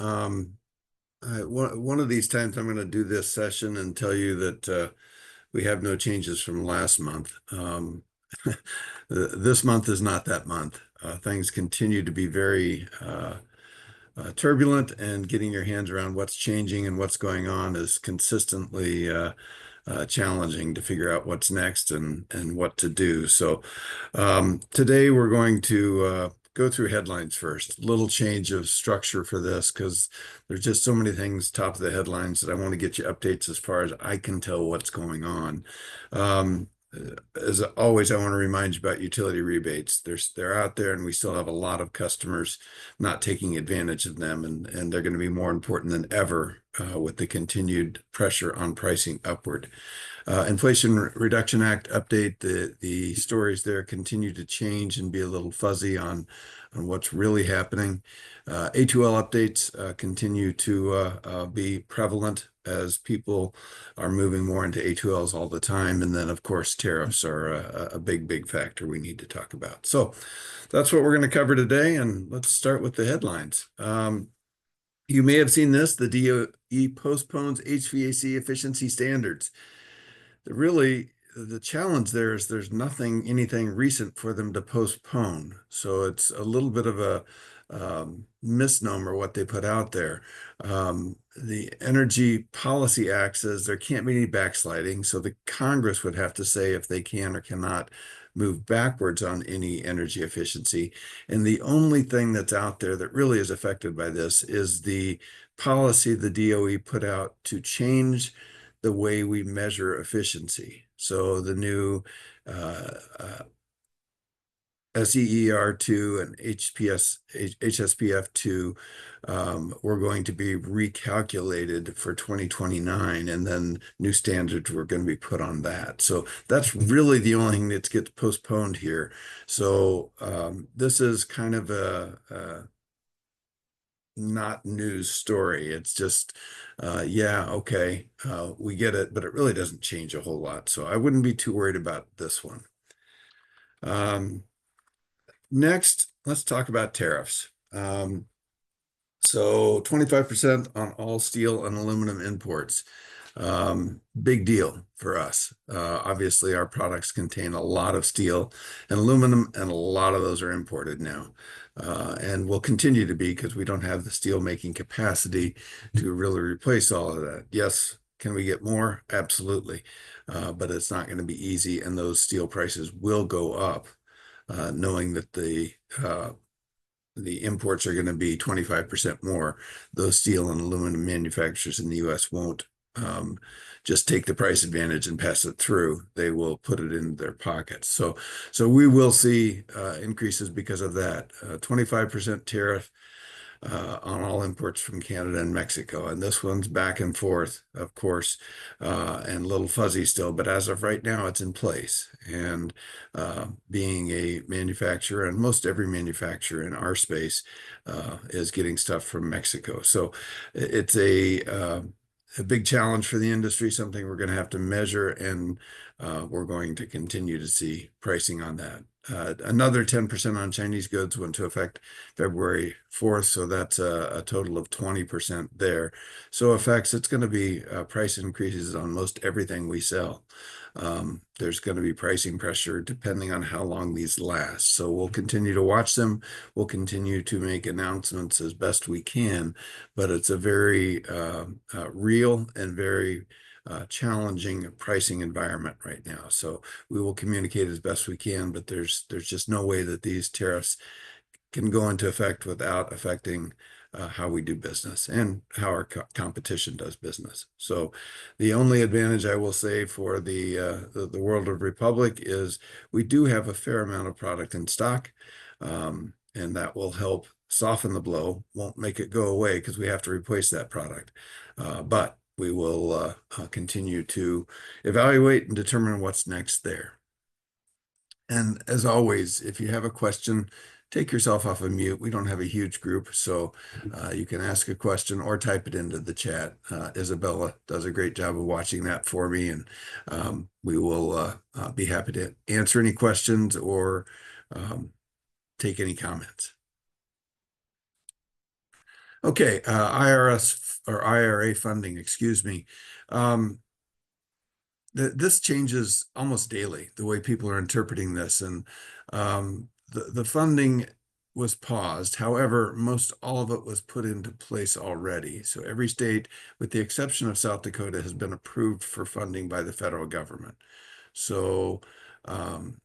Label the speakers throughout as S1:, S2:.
S1: One of these times I'm going to do this session and tell you that we have no changes from last month. This month is not that month. Things continue to be very turbulent, and getting your hands around what's changing and what's going on is consistently challenging to figure out what's next and what to do. So today we're going to go through headlines first. Little change of structure for this because there's just so many things top of the headlines that I want to get you updates as far as I can tell what's going on. As always, I want to remind you about utility rebates. They're out there, and we still have a lot of customers not taking advantage of them, and they're going to be more important than ever with the continued pressure on pricing upward. Inflation Reduction Act update, the stories there continue to change and be a little fuzzy on what's really happening. A2L updates continue to be prevalent as people are moving more into A2Ls all the time. And then, of course, tariffs are a big factor we need to talk about. So that's what we're going to cover today. And let's start with the headlines. You may have seen this: the DOE postpones HVAC efficiency standards. The challenge there is there's anything recent for them to postpone. So it's a little bit of a misnomer what they put out there. The Energy Policy Act says there can't be any backsliding. So the Congress would have to say if they can or cannot move backwards on any energy efficiency. And the only thing that's out there that really is affected by this is the policy the DOE put out to change the way we measure efficiency. So the new SEER2 and HSPF2 were going to be recalculated for 2029, and then new standards were going to be put on that. So that's really the only thing that gets postponed here. So this is kind of a not news story. It's just, yeah, okay, we get it, but it really doesn't change a whole lot. So I wouldn't be too worried about this one. Next, let's talk about tariffs. So 25% on all steel and aluminum imports. Big deal for us. Obviously, our products contain a lot of steel and aluminum, and a lot of those are imported now. And will continue to be because we don't have the steel making capacity to really replace all of that. Yes, can we get more? Absolutely. But it's not going to be easy, and those steel prices will go up, knowing that the imports are going to be 25% more. Those steel and aluminum manufacturers in the U.S. won't just take the price advantage and pass it through. They will put it in their pockets. So we will see increases because of that. 25% tariff on all imports from Canada and Mexico. And this one's back and forth, of course, and a little fuzzy still, but as of right now, it's in place. And being a manufacturer, and most every manufacturer in our space is getting stuff from Mexico. So it's a big challenge for the industry, something we're going to have to measure, and we're going to continue to see pricing on that. Another 10% on Chinese goods went into effect February 4th, so that's a total of 20% there. So it's going to be price increases on most everything we sell. There's going to be pricing pressure depending on how long these last. So we'll continue to watch them. We'll continue to make announcements as best we can, but it's a very real and very challenging pricing environment right now. So we will communicate as best we can, but there's just no way that these tariffs can go into effect without affecting how we do business and how our competition does business. So the only advantage I will say for the World of Republic is we do have a fair amount of product in stock, and that will help soften the blow. Won't make it go away because we have to replace that product, but we will continue to evaluate and determine what's next there. And as always, if you have a question, take yourself off of mute. We don't have a huge group, so you can ask a question or type it into the chat. Isabella does a great job of watching that for me, and we will be happy to answer any questions or take any comments. Okay, IRS or IRA funding, excuse me. Um, this changes almost daily, the way people are interpreting this. And the funding was paused. However, most all of it was put into place already. So every state, with the exception of South Dakota, has been approved for funding by the federal government. So um,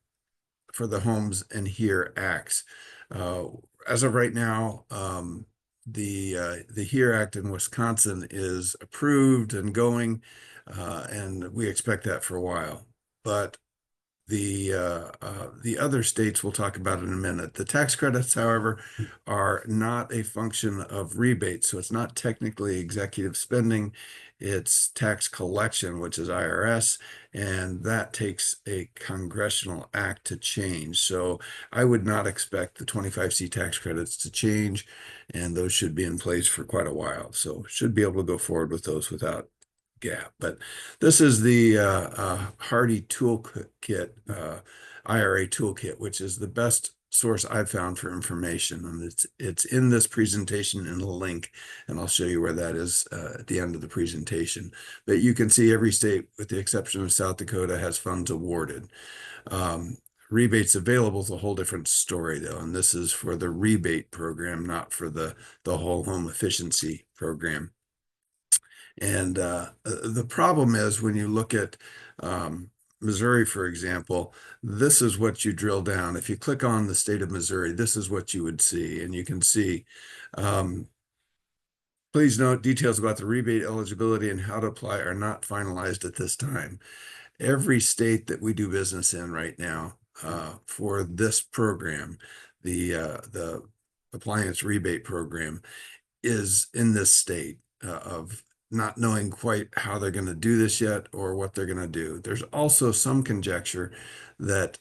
S1: for the Homes and Here Acts. Uh, as of right now, the HERE Act in Wisconsin is approved and going, and we expect that for a while. But the other states we'll talk about in a minute. The tax credits, however, are not a function of rebates, so it's not technically executive spending. It's tax collection, which is IRS, and that takes a congressional act to change. So I would not expect the 25C tax credits to change, and those should be in place for quite a while. So should be able to go forward with those without gap. But this is the Hardy Toolkit, IRA Toolkit, which is the best source I've found for information. And it's in this presentation in a link, and I'll show you where that is at the end of the presentation. But you can see every state, with the exception of South Dakota, has funds awarded. Rebates available is a whole different story, though, and this is for the rebate program, not for the whole home efficiency program. And the problem is when you look at Missouri, for example, this is what you drill down. If you click on the state of Missouri, this is what you would see. And you can see, um, please note details about the rebate eligibility and how to apply are not finalized at this time. Every state that we do business in right now for this program, the appliance rebate program, is in this state of not knowing quite how they're going to do this yet or what they're going to do. There's also some conjecture that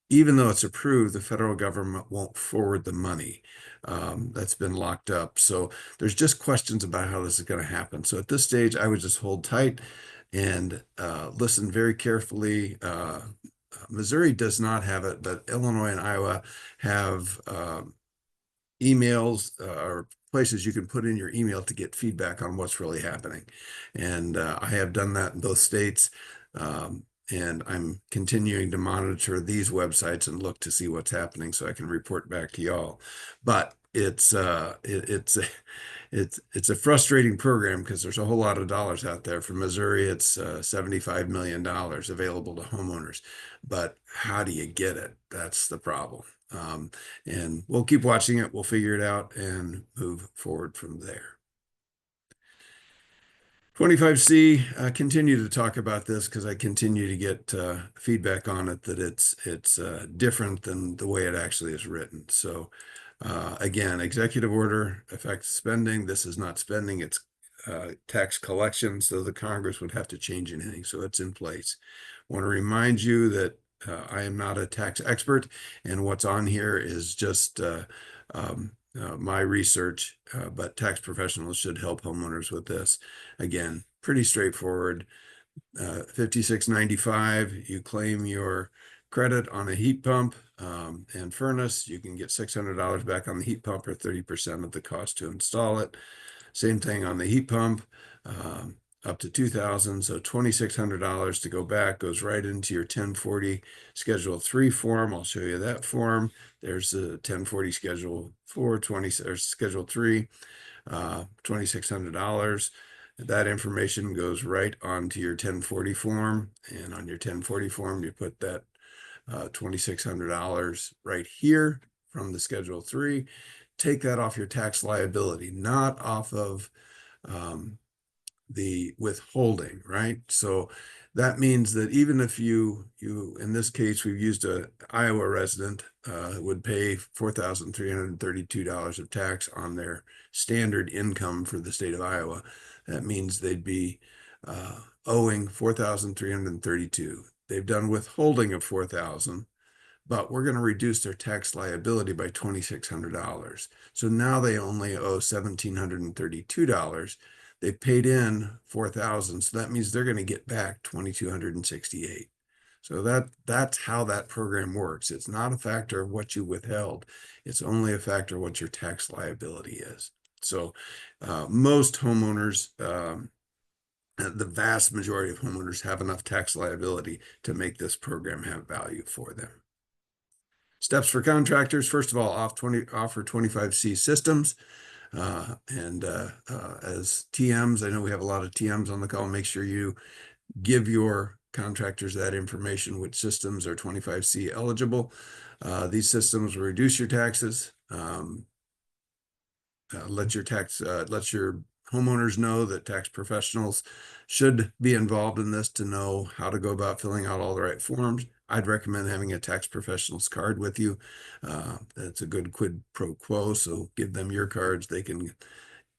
S1: even though it's approved, the federal government won't forward the money. That's been locked up. So there's just questions about how this is going to happen. So at this stage, I would just hold tight and listen very carefully. Missouri does not have it, but Illinois and Iowa have emails or places you can put in your email to get feedback on what's really happening. And I have done that in both states. And I'm continuing to monitor these websites and look to see what's happening so I can report back to y'all. But it's it's a frustrating program because there's a whole lot of dollars out there. For Missouri, it's $75 million available to homeowners. But how do you get it? That's the problem. And we'll keep watching it. We'll figure it out and move forward from there. 25C, continue to talk about this because I continue to get feedback on it that it's different than the way it actually is written. So again, executive order affects spending. This is not spending, it's tax collection. So the Congress would have to change anything. So it's in place. I want to remind you that I am not a tax expert, and what's on here is just my research, but tax professionals should help homeowners with this. Again, pretty straightforward. 5695, you claim your credit on a heat pump and furnace. You can get $600 back on the heat pump or 30% of the cost to install it. Same thing on the heat pump, up to $2,000. So $2,600 to go back goes right into your 1040 Schedule 3 form. I'll show you that form. There's the 1040 Schedule 4, 20, or Schedule 3, $2,600. That information goes right onto your 1040 form. And on your 1040 form, you put that $2,600 right here from the Schedule 3. Take that off your tax liability, not off of the withholding, right? So that means that even if you in this case, we've used a Iowa resident would pay $4,332 of tax on their standard income for the state of Iowa. That means they'd be owing $4,332. They've done withholding of $4,000, but we're going to reduce their tax liability by $2,600. So now they only owe $1,732. They paid in $4,000, so that means they're going to get back $2,268. So that's how that program works. It's not a factor of what you withheld. It's only a factor of what your tax liability is. So most homeowners, the vast majority of homeowners have enough tax liability to make this program have value for them. Steps for contractors. First of all, offer 25C systems. As TMs, I know we have a lot of TMs on the call. Make sure you give your contractors that information, which systems are 25C eligible. These systems will reduce your taxes. Let your homeowners know that tax professionals should be involved in this to know how to go about filling out all the right forms. I'd recommend having a tax professional's card with you. That's a good quid pro quo. So give them your cards. They can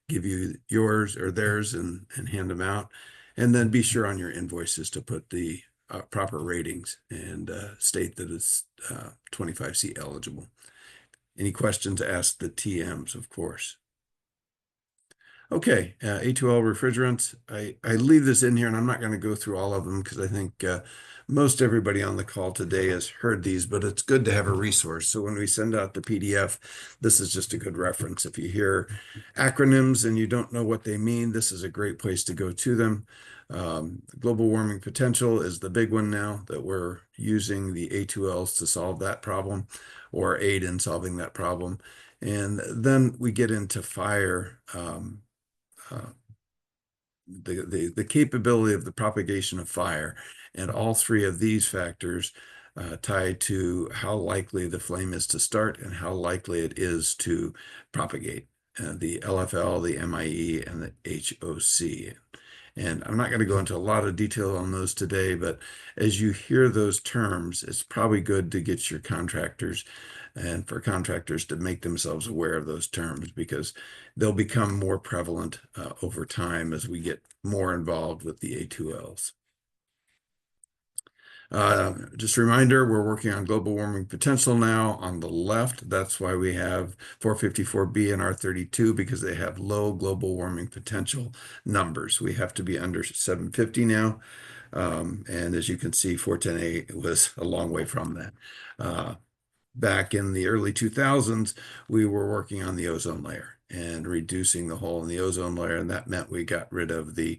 S1: give you yours or theirs and hand them out. And then be sure on your invoices to put the proper ratings and state that it's 25C eligible. Any questions, ask the TMs, of course. Okay, A2L refrigerants. I leave this in here, and I'm not going to go through all of them because I think most everybody on the call today has heard these, but it's good to have a resource. So when we send out the PDF, this is just a good reference. If you hear acronyms and you don't know what they mean, this is a great place to go to them. Global warming potential is the big one now that we're using the A2Ls to solve that problem or aid in solving that problem. And then we get into fire. The capability of the propagation of fire, and all three of these factors tie to how likely the flame is to start and how likely it is to propagate. The LFL, the MIE, and the HOC. And I'm not going to go into a lot of detail on those today, but as you hear those terms, it's probably good to get your contractors and for contractors to make themselves aware of those terms because they'll become more prevalent over time as we get more involved with the A2Ls. Just a reminder, we're working on global warming potential now on the left. That's why we have 454B and R32 because they have low global warming potential numbers. We have to be under 750 now. And as you can see, 410A was a long way from that. Back in the early 2000s, we were working on the ozone layer and reducing the hole in the ozone layer, and that meant we got rid of the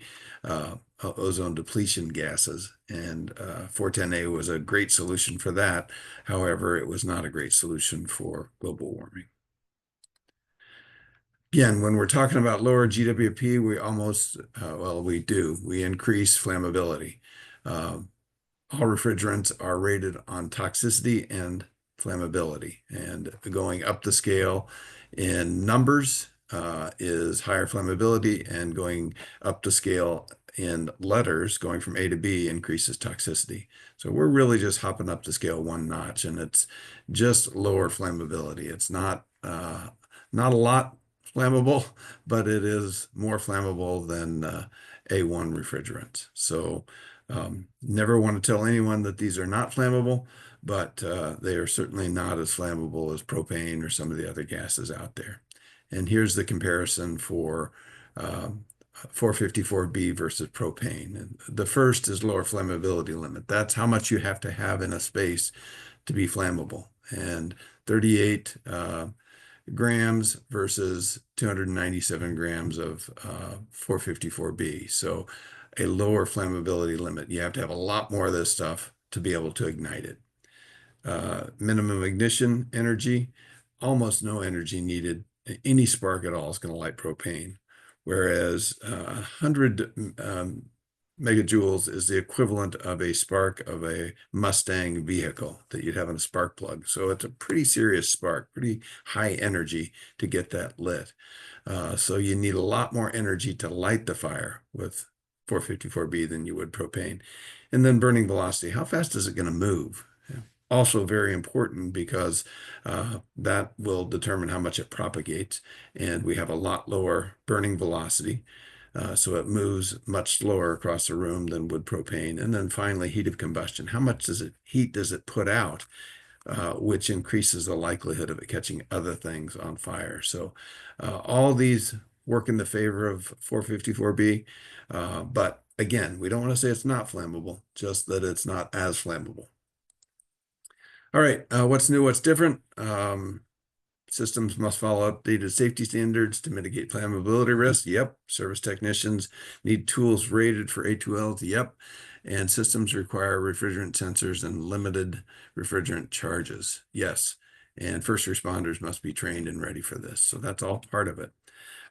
S1: ozone depletion gases. And 410A was a great solution for that. However, it was not a great solution for global warming. Again, when we're talking about lower GWP, we almost, we increase flammability. All refrigerants are rated on toxicity and flammability, and going up the scale in numbers is higher flammability, and going up the scale in letters, going from A to B, increases toxicity. So we're really just hopping up the scale one notch, and it's just lower flammability. It's not a lot flammable, but it is more flammable than A1 refrigerants. So never want to tell anyone that these are not flammable, but they are certainly not as flammable as propane or some of the other gases out there. And here's the comparison for 454B versus propane. And the first is lower flammability limit. That's how much you have to have in a space to be flammable. And 38 grams versus 297 grams of 454B. So a lower flammability limit. You have to have a lot more of this stuff to be able to ignite it. Minimum ignition energy, almost no energy needed. Any spark at all is going to light propane, whereas 100 megajoules is the equivalent of a spark of a Mustang vehicle that you'd have in a spark plug. So it's a pretty serious spark, pretty high energy to get that lit. So you need a lot more energy to light the fire with 454B than you would propane. And then burning velocity, how fast is it going to move? Also very important because that will determine how much it propagates. And we have a lot lower burning velocity. So it moves much slower across the room than would propane. And then finally, heat of combustion. How much heat does it put out, which increases the likelihood of it catching other things on fire. So all these work in the favor of 454B. But again, we don't want to say it's not flammable, just that it's not as flammable. All right, what's new, what's different? Systems must follow updated safety standards to mitigate flammability risk. Yep. Service technicians need tools rated for A2Ls. Yep. And systems require refrigerant sensors and limited refrigerant charges. Yes. And first responders must be trained and ready for this. So that's all part of it.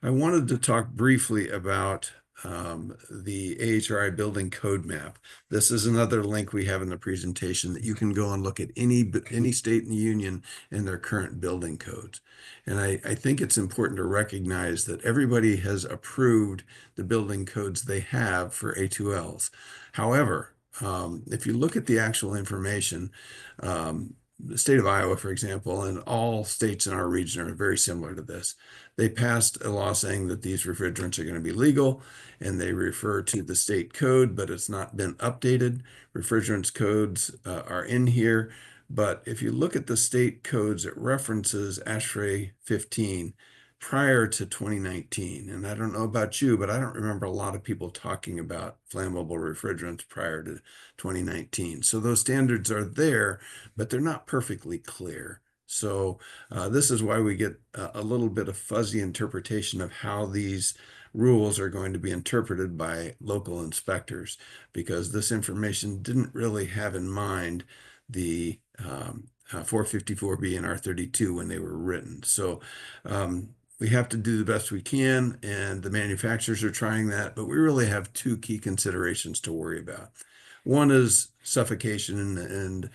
S1: I wanted to talk briefly about the AHRI building code map. This is another link we have in the presentation that you can go and look at any state in the union and their current building codes. And I think it's important to recognize that everybody has approved the building codes they have for A2Ls. However, if you look at the actual information, the state of Iowa, for example, and all states in our region are very similar to this. They passed a law saying that these refrigerants are going to be legal, and they refer to the state code, but it's not been updated. Refrigerants codes are in here, but if you look at the state codes, it references ASHRAE 15 prior to 2019. And I don't know about you, but I don't remember a lot of people talking about flammable refrigerants prior to 2019. So those standards are there, but they're not perfectly clear. So this is why we get a little bit of fuzzy interpretation of how these rules are going to be interpreted by local inspectors, because this information didn't really have in mind the 454B and R32 when they were written. So we have to do the best we can, and the manufacturers are trying that, but we really have two key considerations to worry about. One is suffocation, and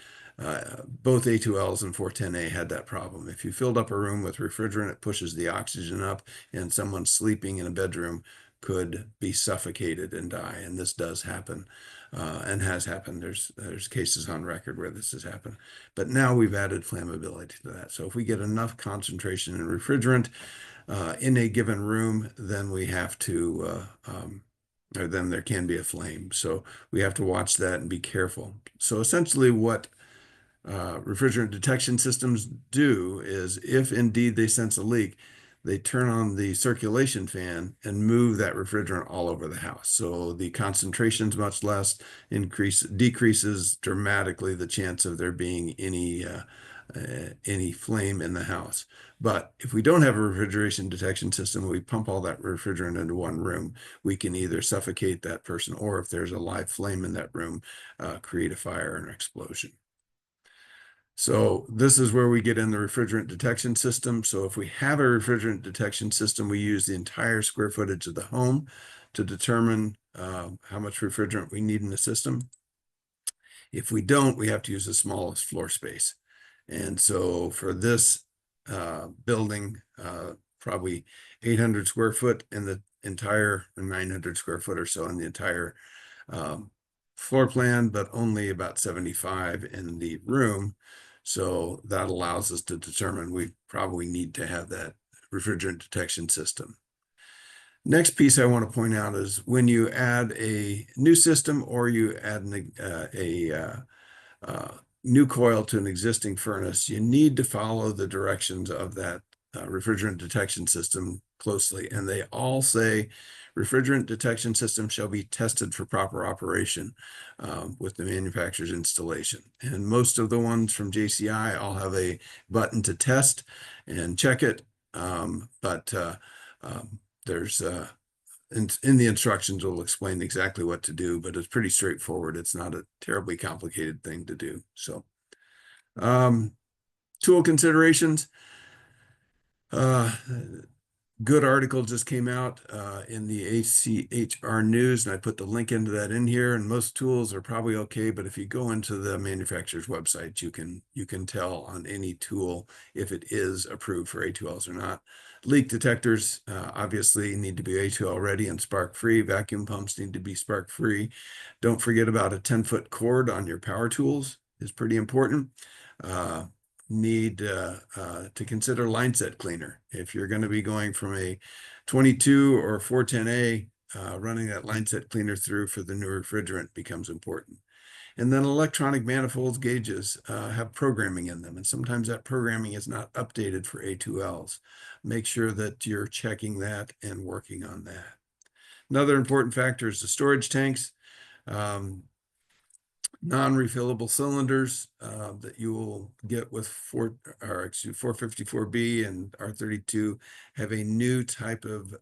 S1: both A2Ls and 410A had that problem. If you filled up a room with refrigerant, it pushes the oxygen up, and someone sleeping in a bedroom could be suffocated and die. And this does happen and has happened. There's cases on record where this has happened. But now we've added flammability to that. So if we get enough concentration in refrigerant in a given room, then we have to or then there can be a flame. So we have to watch that and be careful. So essentially what refrigerant detection systems do is, if indeed they sense a leak, they turn on the circulation fan and move that refrigerant all over the house. So the concentration is much less, decreases dramatically the chance of there being any flame in the house. But if we don't have a refrigeration detection system, we pump all that refrigerant into one room, we can either suffocate that person, or if there's a live flame in that room, create a fire and explosion. So this is where we get in the refrigerant detection system. So if we have a refrigerant detection system, we use the entire square footage of the home to determine how much refrigerant we need in the system. If we don't, we have to use the smallest floor space. And so for this building, probably 800 square foot in the entire, 900 square foot or so in the entire floor plan, but only about 75 in the room. So that allows us to determine we probably need to have that refrigerant detection system. Next piece I want to point out is when you add a new system, or you add a new coil to an existing furnace, you need to follow the directions of that refrigerant detection system closely. And they all say refrigerant detection system shall be tested for proper operation with the manufacturer's installation. And most of the ones from JCI all have a button to test and check it. There's in the instructions will explain exactly what to do, but it's pretty straightforward. It's not a terribly complicated thing to do. So tool considerations. Good article just came out in the ACHR news, and I put the link into that in here. And most tools are probably okay, but if you go into the manufacturer's website, you can tell on any tool if it is approved for A2Ls or not. Leak detectors obviously need to be A2L ready and spark free. Vacuum pumps need to be spark free. Don't forget about a 10-foot cord on your power tools is pretty important. Need to consider line set cleaner. If you're going to be going from a 22 or 410A, running that line set cleaner through for the new refrigerant becomes important. And then electronic manifolds gauges have programming in them, and sometimes that programming is not updated for A2Ls. Make sure that you're checking that and working on that. Another important factor is the storage tanks. Non-refillable cylinders that you will get with 454B and R32 have a new type of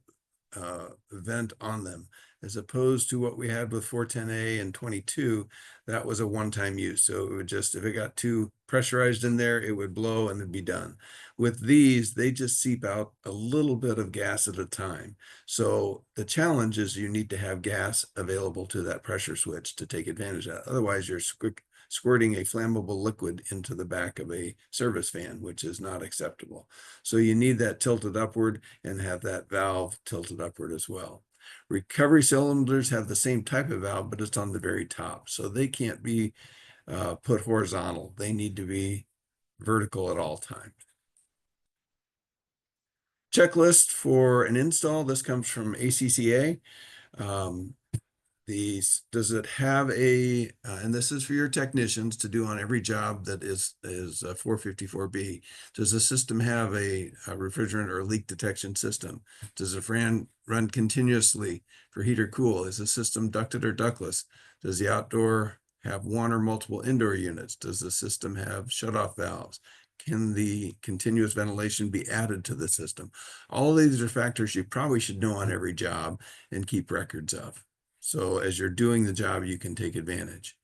S1: vent on them, as opposed to what we had with 410A and 22. That was a one-time use. So it would just, if it got too pressurized in there, it would blow and it'd be done. With these, they just seep out a little bit of gas at a time. So the challenge is you need to have gas available to that pressure switch to take advantage of that. Otherwise, you're squirting a flammable liquid into the back of a service fan, which is not acceptable. So you need that tilted upward and have that valve tilted upward as well. Recovery cylinders have the same type of valve, but it's on the very top. So they can't be put horizontal. They need to be vertical at all times. Checklist for an install. This comes from ACCA. Um, does it have and this is for your technicians to do on every job that is 454B. Does the system have a refrigerant or leak detection system? Does it run continuously for heat or cool? Is the system ducted or ductless? Does the outdoor have one or multiple indoor units? Does the system have shutoff valves? Can the continuous ventilation be added to the system? All of these are factors you probably should know on every job and keep records of. So as you're doing the job, you can take advantage.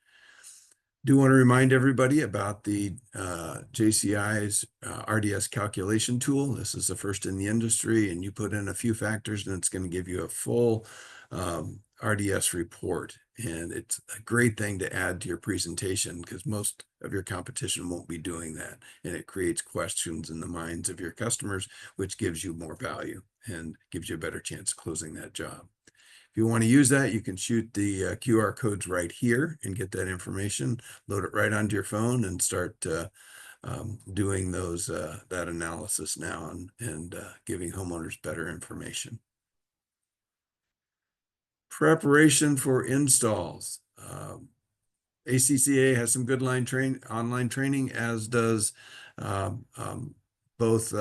S1: Do want to remind everybody about the JCI's RDS calculation tool. This is the first in the industry, and you put in a few factors and it's going to give you a full RDS report. And it's a great thing to add to your presentation because most of your competition won't be doing that. And it creates questions in the minds of your customers, which gives you more value and gives you a better chance of closing that job. If you want to use that, you can shoot the QR codes right here and get that information, load it right onto your phone and start doing that analysis now and giving homeowners better information. Preparation for installs. ACCA has some good online training, as does both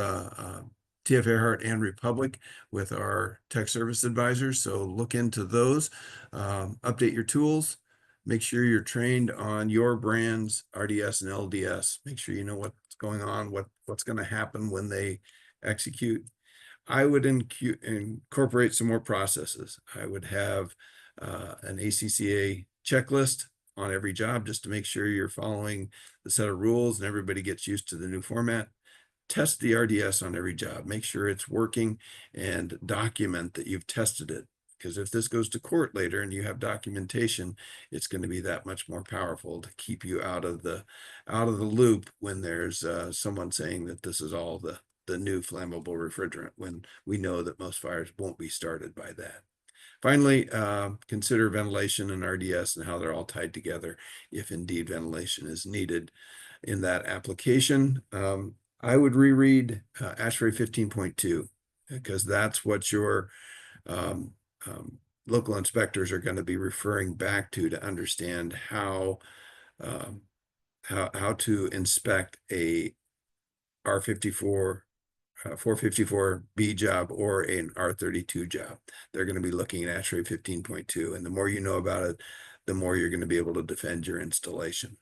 S1: TF Earhart and Republic with our tech service advisors. So look into those, update your tools, make sure you're trained on your brands, RDS and LDS. Make sure you know what's going on, what's going to happen when they execute. I would incorporate some more processes. I would have an ACCA checklist on every job just to make sure you're following the set of rules and everybody gets used to the new format. Test the RDS on every job. Make sure it's working and document that you've tested it. Because if this goes to court later and you have documentation, it's going to be that much more powerful to keep you out of the loop when there's someone saying that this is all the new flammable refrigerant, when we know that most fires won't be started by that. Finally, consider ventilation and RDS and how they're all tied together if indeed ventilation is needed in that application. I would reread ASHRAE 15.2 because that's what your local inspectors are going to be referring back to understand how to inspect a R54 454B job or an R32 job. They're going to be looking at ASHRAE 15.2, and the more you know about it, the more you're going to be able to defend your installation.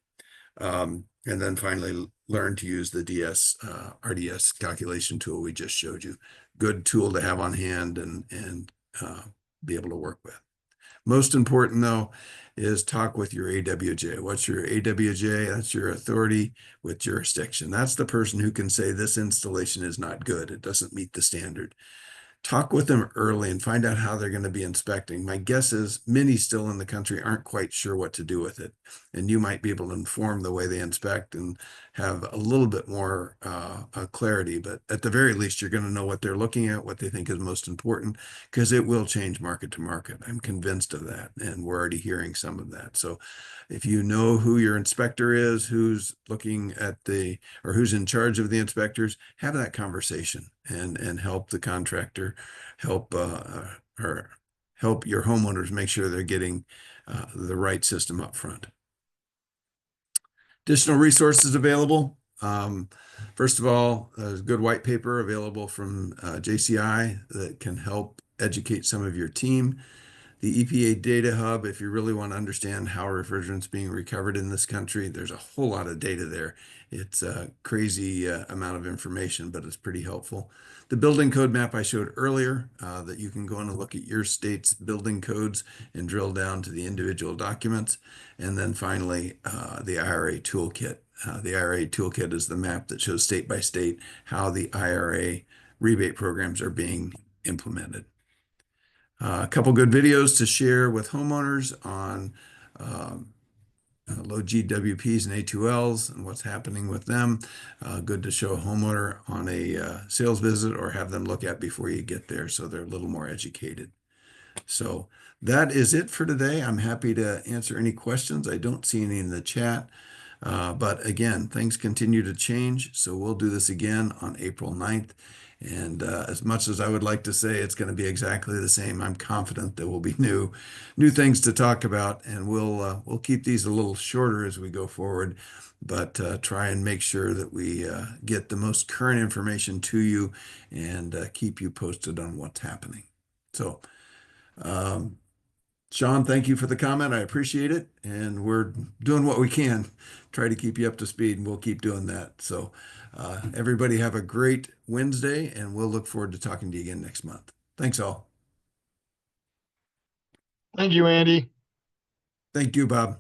S1: And then finally, learn to use the RDS calculation tool we just showed you. Good tool to have on hand and be able to work with. Most important, though, is talk with your AWJ. What's your AWJ? That's your authority with jurisdiction. That's the person who can say this installation is not good. It doesn't meet the standard. Talk with them early and find out how they're going to be inspecting. My guess is many still in the country aren't quite sure what to do with it. And you might be able to inform the way they inspect and have a little bit more clarity. But at the very least, you're going to know what they're looking at, what they think is most important, because it will change market to market. I'm convinced of that. And we're already hearing some of that. So if you know who your inspector is, who's looking at or who's in charge of the inspectors, have that conversation and help the contractor, help your homeowners make sure they're getting the right system up front. Additional resources available. First of all, there's a good white paper available from JCI that can help educate some of your team. the EPA Data Hub, if you really want to understand how refrigerants being recovered in this country, there's a whole lot of data there. It's a crazy amount of information, but it's pretty helpful. The building code map I showed earlier, that you can go in and look at your state's building codes and drill down to the individual documents. And then finally, the IRA toolkit. The IRA toolkit is the map that shows state by state how the IRA rebate programs are being implemented. A couple good videos to share with homeowners on low GWPs and A2Ls and what's happening with them. Good to show a homeowner on a sales visit or have them look at before you get there so they're a little more educated. So that is it for today. I'm happy to answer any questions. I don't see any in the chat. But again, things continue to change. So we'll do this again on April 9th. And as much as I would like to say it's going to be exactly the same, I'm confident there will be new things to talk about, and we'll keep these a little shorter as we go forward, but try and make sure that we get the most current information to you and keep you posted on what's happening. So, Sean, thank you for the comment. I appreciate it. And we're doing what we can, try to keep you up to speed, and we'll keep doing that. So everybody have a great Wednesday, and we'll look forward to talking to you again next month. Thanks all.
S2: Thank you, Andy.
S1: Thank you, Bob.